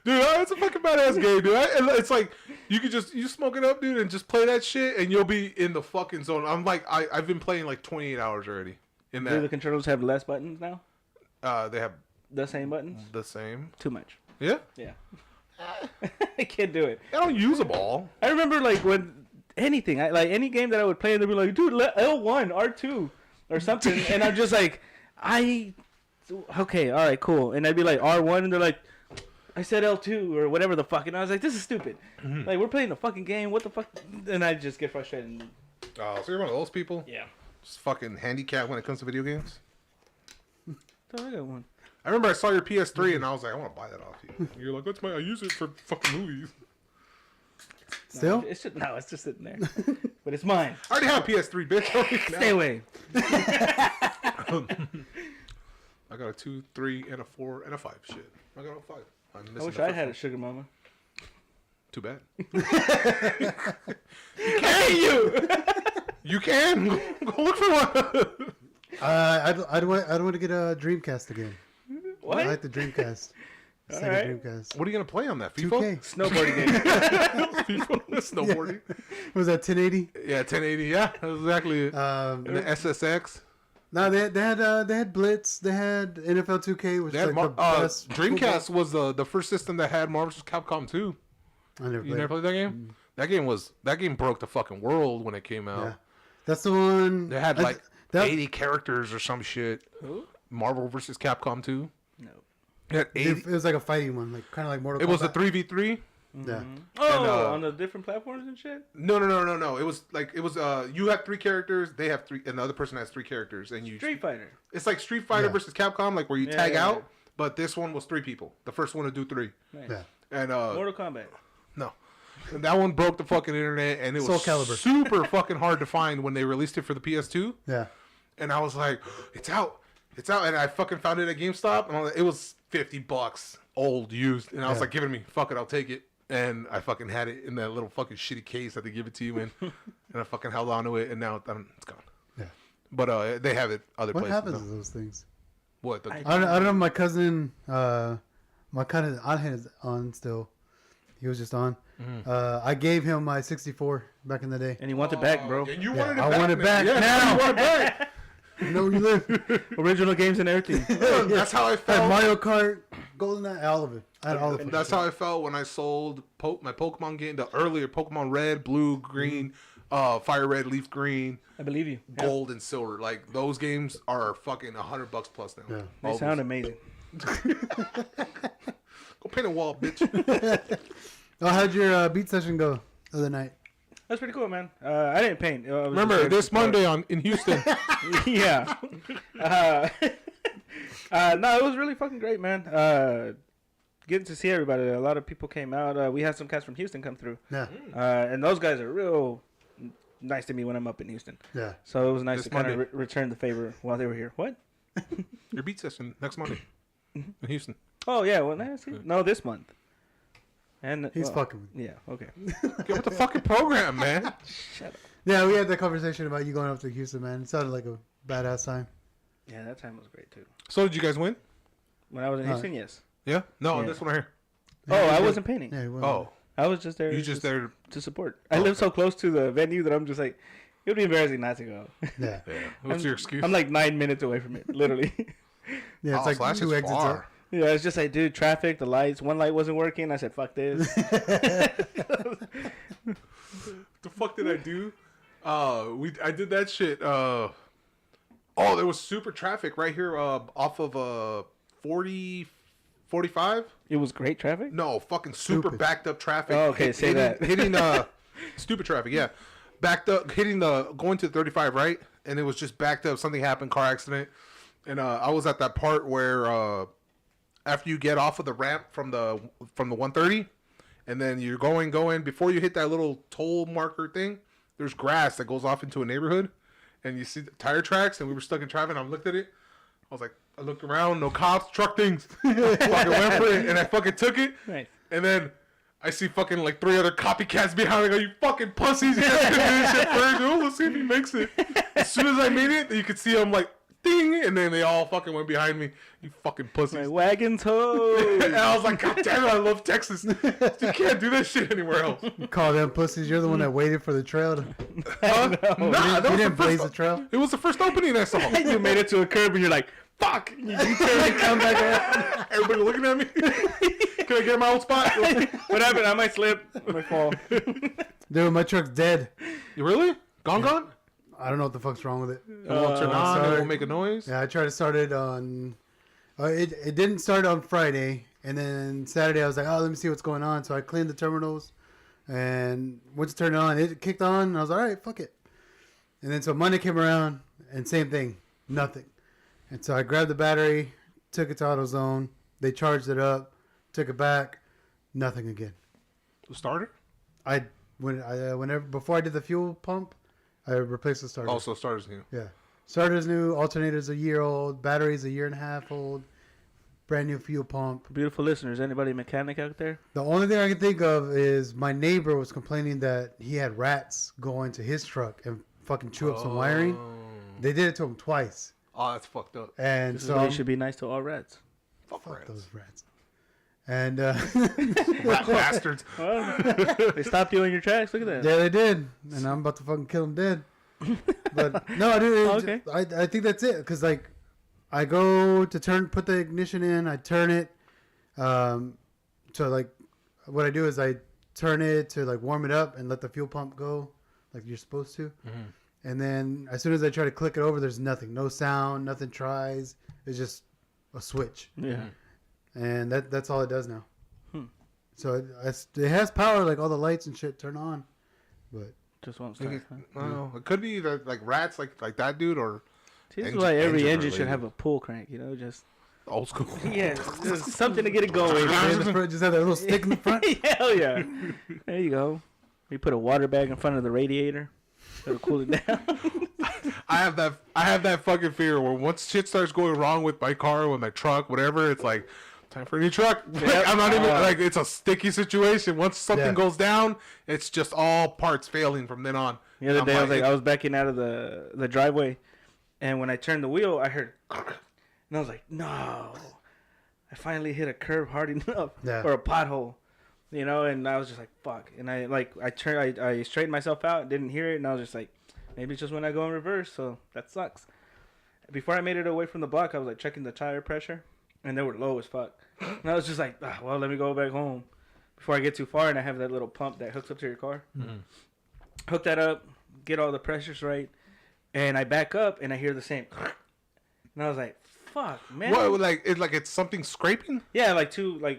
It's a fucking badass game, dude. And it's like you could you smoke it up, dude, and just play that shit, and you'll be in the fucking zone. I'm like I've been playing like 28 hours already in Do the that. controllers have less buttons now? They have The same buttons? the same. Too much. Yeah, Yeah. I can't do it. I don't use them all. I remember like when anything, like any game that I would play, and they'd be like, dude, L1, R2, or something. And I'm just like, okay, all right, cool. And I'd be like, R1, and they're like, I said L2, or whatever the fuck. And I was like, this is stupid. Like, we're playing a fucking game. What the fuck? And I just get frustrated. And, Oh, so you're one of those people? yeah. Just fucking handicapped when it comes to video games? So I got one. I remember I saw your PS3 and I was like, I want to buy that off you. You're like, what's I use it for fucking movies. Still? It's just sitting there. But it's mine. I already have a PS3, bitch. Don't need it now. Stay away. I got a 2, 3, and a 4, and a 5. Shit. I got a 5. I'm missing I wish the I first had one. a sugar mama. Too bad. Hey, you! You can. Go look for one. I'd want to get a Dreamcast again. What? I like the Dreamcast. Sega Alright. Dreamcast. What are you going to play on that? FIFA? 2K. Snowboarding game. FIFA? Snowboarding? Was that 1080? Yeah, 1080. Yeah, that's exactly it. And the SSX. No, they had Blitz. They had NFL 2K, which They is had like the best. Dreamcast was the first system that had Marvel vs. Capcom 2. I never You played. never played that game? That game broke the fucking world when it came out. Yeah. That's the one. They had I- like that- 80 characters or some shit. Who? Marvel vs. Capcom 2. No. It had 80. It was like a fighting one, like kind of like Mortal Kombat. It was a 3v3. Yeah. Oh, on the different platforms and shit. No. It was you have 3 characters, they have 3, and the other person has 3 characters, and you. Street Fighter. It's like Street Fighter Yeah. versus Capcom, like where you Yeah, tag yeah, out. yeah. But this one was 3 people. The first one to do 3, Nice. Yeah. and Mortal Kombat. no, and that one broke the fucking internet, and it was Soul Calibur. super fucking hard to find when they released it for the PS2. Yeah. And I was like, it's out, and I fucking found it at GameStop, and it was $50, old, used, and I was Yeah. like, give it to me, fuck it, I'll take it. And I fucking had it in that little fucking shitty case that they give it to you in, and I fucking held on to it, and now it's gone. Yeah. But they have it other What places. happens though. to those things? What? The, I don't know. My cousin, my cousin, I had it on still. He was just on. I gave him my 64 back in the day. And you want it back, bro. And you Yeah, wanted it I back. want it man. back Yeah, now. you want it back. You know where you live. Original games and everything. That's how I I had felt. Mario Kart, GoldenEye, all of it. I had all of it. That's how I felt when I sold my Pokemon game, the earlier Pokemon Red, Blue, Green, Fire Red, Leaf Green, I believe you. Yeah. Gold, and Silver. Like those games are fucking $100 plus now. Yeah. They All sound those. amazing. Go paint a wall, bitch. Oh, how'd your beat session go the other night? That's pretty cool, man. I didn't paint. I was just Remember there to this support. Monday in Houston. Yeah. No, it was really fucking great, man. Getting to see everybody. A lot of people came out. We had some cats from Houston come through. Yeah. And those guys are real nice to me when I'm up in Houston. Yeah. So it was nice This to kind of Monday. return the favor while they were here. What? Your beat session next Monday in Houston. Oh, yeah. Well, no, this month. And He's well, fucking with me. Yeah, okay. Get with the fucking program, man. Shut up. Yeah, we had that conversation about you going up to Houston, man. It sounded like a badass time. Yeah, that time was great, too. So did you guys win? When I was in Houston, yes. Yeah. No, Yeah. this one right here. Oh, I wasn't painting. Yeah, well, Oh, I was just there. you just there. to support. I live so close to the venue that I'm just like, it would be embarrassing not to go. Yeah. Yeah. What's your excuse? I'm like 9 minutes away from it, literally. Yeah, it's Oh, like so that's 2 just exits far. up. Yeah, it's just like, dude, traffic, the lights. One light wasn't working. I said, fuck this. The fuck did I do? I did that shit. There was super traffic right here off of 45. It was great traffic. No, fucking super Stupid. backed up traffic. Oh, okay, say that. Hitting stupid traffic, yeah. Backed up, going to 35, right? And it was just backed up. Something happened, car accident. And I was at that part where after you get off of the ramp from the 130, and then you're going before you hit that little toll marker thing. There's grass that goes off into a neighborhood, and you see the tire tracks. And we were stuck in traffic. And I looked at it. I was like, I looked around, no cops, truck things. Fucking went for it, and I fucking took it. Nice. And then I see fucking like 3 other copycats behind me. Go, you fucking pussies! You guys can do this shit first. Oh, let's see if he makes it. As soon as I made it, you could see him like ding, and then they all fucking went behind me. You fucking pussies! My wagon toe. And I was like, God damn it! I love Texas. You can't do that shit anywhere else. Call them pussies. You're the one that waited for the trail. Huh? Nah, that You was didn't the blaze the first. trail. It was the first opening I saw. You made it to a curb and you're like, fuck. You turn and come back around. Everybody looking at me. Can I get my old spot? What happened? I might slip. I might fall. Dude, my truck's dead. You really? Gone? I don't know what the fuck's wrong with it. It won't turn on. It sorry. won't make a noise. Yeah, I tried to start it on. It didn't start on Friday, and then Saturday I was like, oh, let me see what's going on. So I cleaned the terminals, and once it turned on, it kicked on. And I was like, all right, fuck it. And then so Monday came around, and same thing, nothing. And so I grabbed the battery, took it to AutoZone. They charged it up, took it back, nothing again. The starter? Whenever before I did the fuel pump, I replaced the starter. Also, starter's new. Yeah. Starter's new, alternator's a year old, battery's a year and a half old, brand new fuel pump. Beautiful listeners, anybody mechanic out there? The only thing I can think of is my neighbor was complaining that he had rats go into his truck and fucking chew up some wiring. They did it to him twice. Oh, that's fucked up. And This is so why you should be nice to all rats. Fuck fuck rats. those rats. And Rat bastards. Well, they stopped you in your tracks. Look at that. yeah, they did. And I'm about to fucking kill them dead. But no, dude, Okay. I think that's it. Because like, I go to put the ignition in, I turn it. So like, what I do is I turn it to like warm it up and let the fuel pump go, like you're supposed to. Mm-hmm. And then as soon as I try to click it over, there's nothing, no sound, nothing tries. It's just a switch. Yeah. and that's all it does now. So it has power, like all the lights and shit turn on, but Just won't start. Huh? I don't know. It could be either like rats, like that dude, or Seems Engine- like every engine engine should related. have a pull crank, you know, just old school. yeah, just something to get it going. in the front, just have that little stick in the front. Hell yeah! There you go. We put a water bag in front of the radiator. It'll cool it down. I have that fucking fear where once shit starts going wrong with my car, with my truck, whatever, it's like time for a new truck. Like, I'm not even like it's a sticky situation. Once something Yeah. goes down, it's just all parts failing from then on. The other I'm day, I was backing out of the driveway, and when I turned the wheel, I heard, and I was like, no, I finally hit a curb hard enough Yeah. or a pothole, you know, and I was just like, fuck, and I straightened myself out, didn't hear it, and I was just like, maybe it's just when I go in reverse, so that sucks. Before I made it away from the block, I was like checking the tire pressure, and they were low as fuck, and I was just like, well, let me go back home before I get too far, and I have that little pump that hooks up to your car. Hook that up, get all the pressures right, and I back up and I hear the same, and I was like, "Fuck, man!" What like it's something scraping? Yeah, like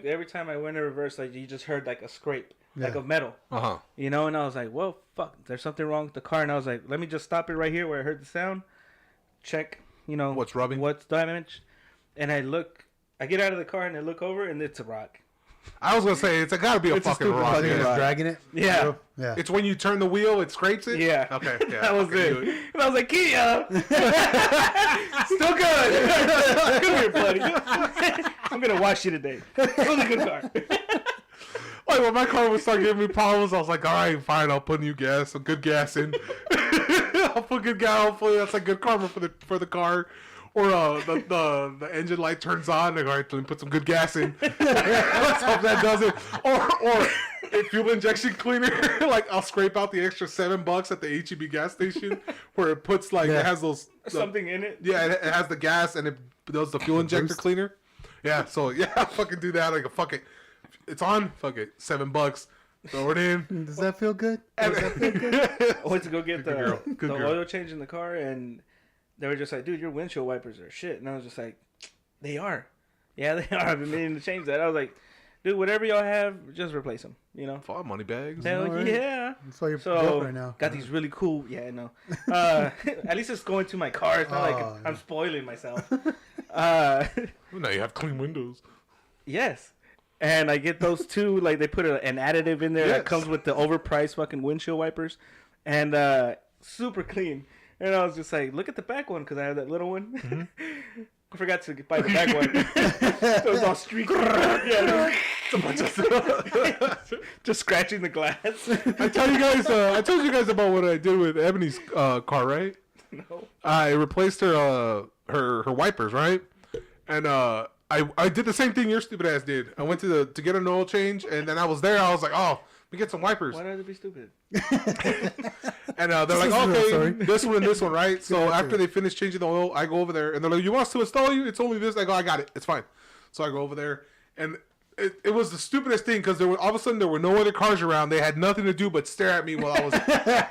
every time I went in reverse, like you just heard like a scrape, like Yeah. of metal, you know. And I was like, "Well, fuck, there's something wrong with the car." And I was like, "Let me just stop it right here where I heard the sound, check, you know, What's rubbing? what's damaged." And I get out of the car and I look over and it's a rock. I was gonna say it's gotta be a It's a fucking stupid rock. fucking Yeah. rock. Dragging it. Yeah. Yeah. It's when you turn the wheel, it scrapes it. Yeah. Okay. Yeah. That was okay, it. do And I was like, Kia! Still good! Come here, buddy. I'm going to wash you today. It was a good car. Like when my car would start giving me problems, I was like, all right, fine, I'll put new gas, some good gas in. I'll put good gas. Hopefully, that's a good karma for the car. Or the engine light turns on. Like, all right, let me put some good gas in. Let's hope that does it. Or a fuel injection cleaner. Like I'll scrape out the extra $7 at the HEB gas station where it puts like Yeah. it has those Something in it. Yeah, it has the gas and it does the fuel injector boost? cleaner. Yeah, so yeah, I'll fucking do that. Like a fuck it, it's on. Fuck it, $7. Throw it in. Does that feel good? And- I went to go get the girl. Good girl. oil change in the car, and they were just like, dude, your windshield wipers are shit. And I was just like, they are. Yeah, they are. I've been meaning to change that. I was like, dude, whatever y'all have, just replace them, you know? Fuck, money bags. Hell All right. yeah. That's why you're So, broke right now. got these really cool, yeah, no. At least it's going to my car. It's not like Oh, I'm spoiling myself. Well, now you have clean windows. Yes. And I get those two, like they put an additive in there that Yes. comes with the overpriced fucking windshield wipers. And super clean. And I was just like, look at the back one, because I have that little one. I forgot to buy the back one. So it was all streaky. Yeah, just scratching the glass. I told you guys about what I did with Ebony's car, right? No. I replaced her wipers, right? And I did the same thing your stupid ass did. I went to get an oil change, and then I was there. I was like, oh, let me get some wipers. Why did it be stupid? And they're like, is a real okay, story. this one and this one, right? So Yeah, after true. they finish changing the oil, I go over there, and they're like, you want us to install you? It's only this. I go, I got it. It's fine. So I go over there, and it was the stupidest thing because all of a sudden there were no other cars around. They had nothing to do but stare at me while I was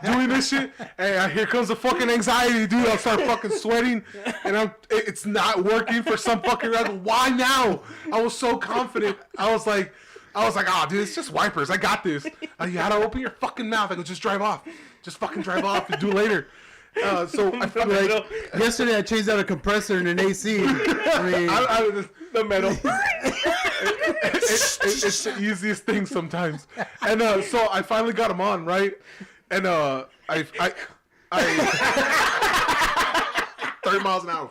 doing this shit. And here comes the fucking anxiety, dude. I'll start fucking sweating, and it's not working for some fucking reason. Why now? I was so confident. I was like, oh, dude, it's just wipers. I got this. You gotta open your fucking mouth. I go, just drive off. Just fucking drive off and do it later. So I felt like Yesterday I changed out a compressor and an AC. I mean, The metal. it's the easiest thing sometimes. And so I finally got him on, right? And I 30 miles an hour.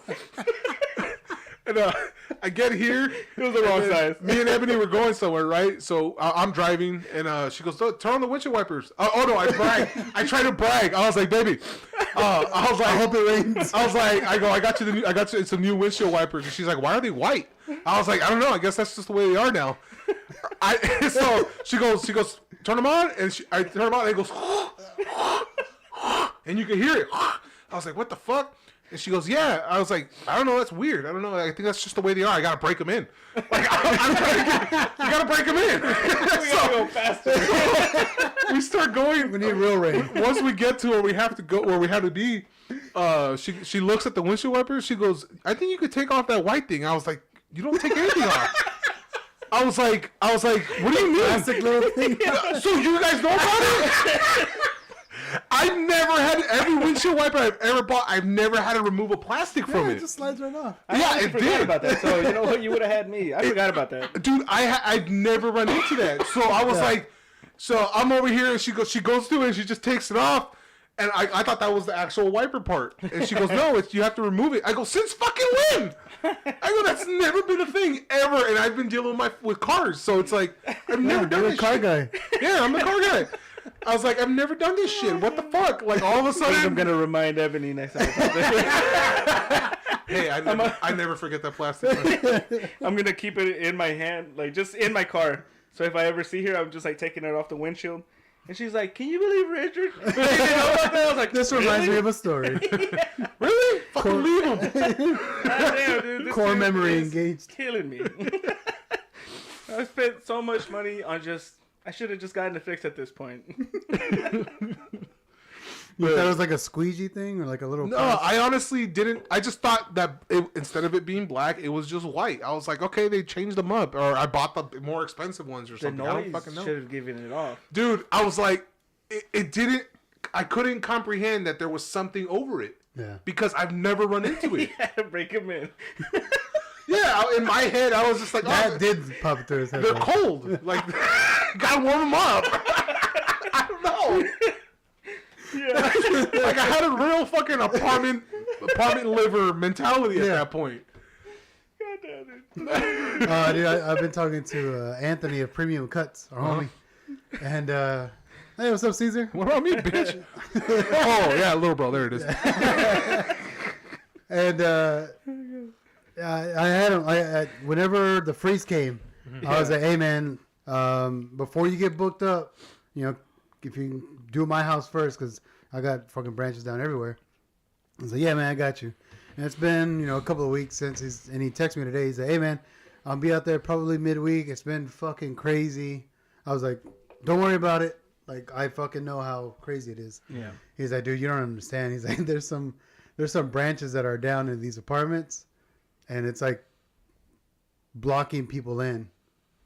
And I get here. It was the wrong and then size. Me and Ebony were going somewhere, right? So I'm driving, and she goes, "Turn on the windshield wipers." Oh no, I brag. I try to brag. I was like, "Baby," I was like, I hope it rains. I was like, I got you some new windshield wipers, and she's like, "Why are they white?" I was like, "I don't know. I guess that's just the way they are now." So she goes, "Turn them on," and I turn them on, and it goes, and you can hear it. I was like, "What the fuck?" And she goes, "Yeah." I was like, "I don't know. That's weird. I don't know. I think that's just the way they are. I gotta break them in. Like, I'm trying to you gotta break them in." We gotta go faster. We start going. We need real rain. Once we get to where we have to go, where we have to be, she looks at the windshield wipers. She goes, "I think you could take off that white thing." I was like, "You don't take anything off." I was like, what do you mean? Plastic little thing. So you guys know about it? I've never had every windshield wiper I've ever bought. I've never had to remove a plastic from Yeah, it. it just slides right off. I Yeah, honestly it forgot did. about that. So you know what? You would have had me. I forgot about that. Dude, I've never run into that. So I was like, so I'm over here and she goes to it and she just takes it off. And I thought that was the actual wiper part. And she goes, no, you have to remove it. I go, since fucking when? I go, that's never been a thing ever. And I've been dealing with cars. So it's like, I've never done You're a this car shit. guy. Yeah, I'm the car guy. I was like, I've never done this shit. What the fuck? Like all of a I'm sudden, gonna remind Ebony next time. hey, I never forget that plastic. I'm gonna keep it in my hand, like just in my car. So if I ever see her, I'm just like taking it off the windshield. And she's like, "Can you believe Richard?" You know about that? I was like, This reminds me of a story. Really? Fucking leave him. "Goddamn, dude, this Core dude memory is engaged. killing me." I spent so much money on I should have just gotten it fixed at this point. You thought it was like a squeegee thing or like a little. No, plastic- I honestly didn't. I just thought that instead of it being black, it was just white. I was like, okay, they changed them up, or I bought the more expensive ones or The something. I don't noise fucking know. should have given it off. Dude, I was like, it didn't. I couldn't comprehend that there was something over it Yeah. because I've never run into it. Break him in. Yeah, in my head, I was just like, That oh, did pop through his head. they're though. cold. Like, gotta warm them up. I don't know. Yeah. Like I had a real fucking apartment liver mentality at that point. God damn it. Dude, I've been talking to Anthony of Premium Cuts, our homie. And, hey, what's up, Caesar? What about me, bitch? Oh yeah, little bro, there it is. And I had him. Whenever the freeze came, I was like, "Hey, man, before you get booked up, you know, if you can do my house first, because I got fucking branches down everywhere." I was like, "Yeah, man, I got you." And it's been a couple of weeks since he texted me today. He's like, "Hey, man, I'll be out there probably midweek. It's been fucking crazy." I was like, "Don't worry about it. Like, I fucking know how crazy it is." Yeah. He's like, "Dude, you don't understand." He's like, there's some branches that are down in these apartments, and it's like blocking people in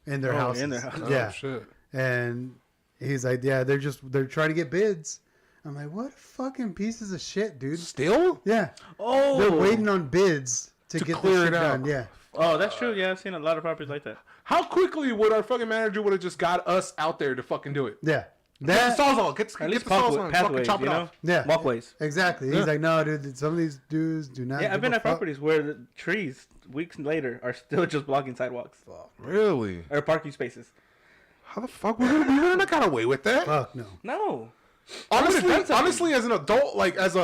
their houses. in their house. Yeah. Oh, shit. And he's like, "Yeah, they're trying to get bids." I'm like, "What fucking pieces of shit, dude?" Still? Yeah. Oh. They're waiting on bids to To get clear this shit it out. done. Yeah. Oh, that's true. Yeah, I've seen a lot of properties like that. How quickly would our fucking manager would have just got us out there to fucking do it? Yeah. Get the That. sawzall. Get At the least sawzall and fucking pathways, chop you it know? off. Yeah. Walkways. Exactly. He's Yeah. like, "No, dude. Some of these dudes do not." Yeah, I've give been a at fuck." properties where the trees, weeks later, are still just blocking sidewalks Really? or parking spaces. How the fuck we would have not got away with that? Fuck no. No. Honestly, as an adult, like as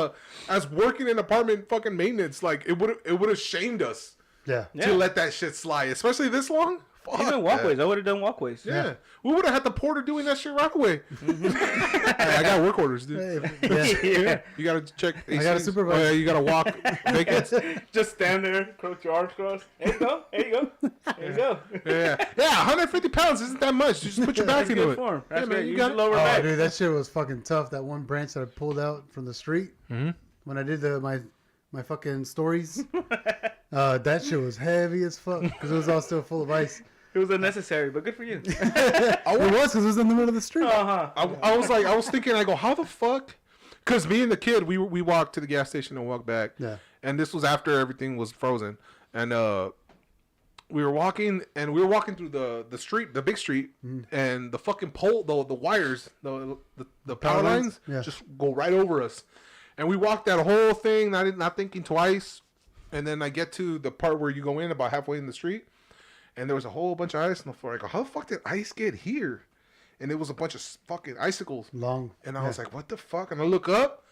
working in apartment fucking maintenance, like it would have shamed us Yeah. Yeah. to let that shit slide, especially this long. Fuck Even walkways. that. I would have done walkways. Yeah. We would have had the porter doing that shit right away. Hey, I got work orders, dude. Yeah. Yeah. You gotta check. I gotta ACs. supervise. Oh, yeah, you gotta walk vacants. Just stand there, cross your arms crossed. There you go. There you go. There you go. Yeah, 150 pounds isn't that much. You just put your back That's into good it. form. Yeah, That's man, right. you You got got lower Oh, back. dude, that shit was fucking tough. That one branch that I pulled out from the street when I did my fucking stories. That shit was heavy as fuck because it was all still full of ice. It was unnecessary, but good for you. It was because it was in the middle of the street. Uh-huh. I was thinking, I go, how the fuck? Because me and the kid, we walked to the gas station and walked back. Yeah. And this was after everything was frozen. And we were walking through the street, the big street, and the fucking pole, the wires, the power lines, Yeah. just go right over us. And we walked that whole thing, not thinking twice. And then I get to the part where you go in about halfway in the street, and there was a whole bunch of ice on the floor. I go, how the fuck did ice get here? And it was a bunch of fucking icicles. Long. And I was like, what the fuck? And I look up,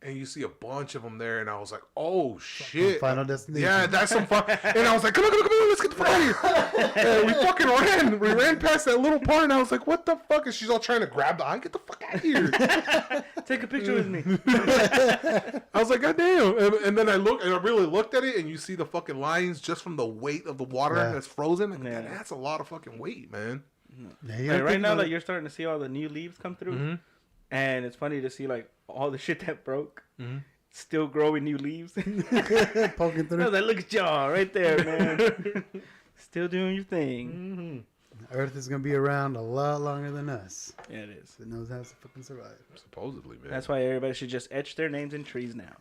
and you see a bunch of them there. And I was like, oh, shit. Final Destination. Yeah, that's some fun. And I was like, come on, let's get the fuck out of here. And we fucking ran. We ran past that little part, and I was like, what the fuck? And she's all trying to grab the eye. Get the fuck out of here. Take a picture with me. I was like, God damn. And then I really looked at it, and you see the fucking lines just from the weight of the water Yeah. that's frozen. Like, Yeah. man, that's a lot of fucking weight, man. Yeah, you Like, gotta right think now, about like it. you're starting to see all the new leaves come through, Mm-hmm. and it's funny to see like all the shit that broke, still growing new leaves. poking I was through. like, look at y'all right there, man. Still doing your thing. Earth is gonna be around a lot longer than us. Yeah, it is. It knows how to fucking survive. Supposedly, man. That's why everybody should just etch their names in trees now.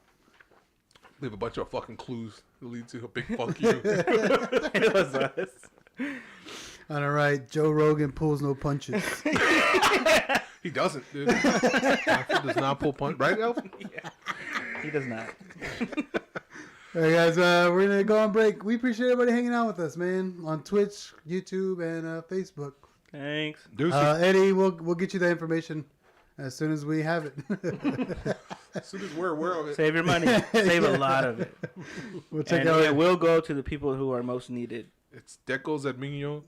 Leave a bunch of fucking clues that lead to a big fuck you. It was us. All right, Joe Rogan pulls no punches. He doesn't, dude. Alfred does not pull punch, right, Elf? Yeah. He does not. All right, guys, we're gonna go on break. We appreciate everybody hanging out with us, man, on Twitch, YouTube, and Facebook. Thanks. Deuces. Eddie, we'll get you the information as soon as we have it. As soon as we're aware of it. Save your money. Save a lot of it. We'll check And out. it will go to the people who are most needed. It's Decos at Mignon.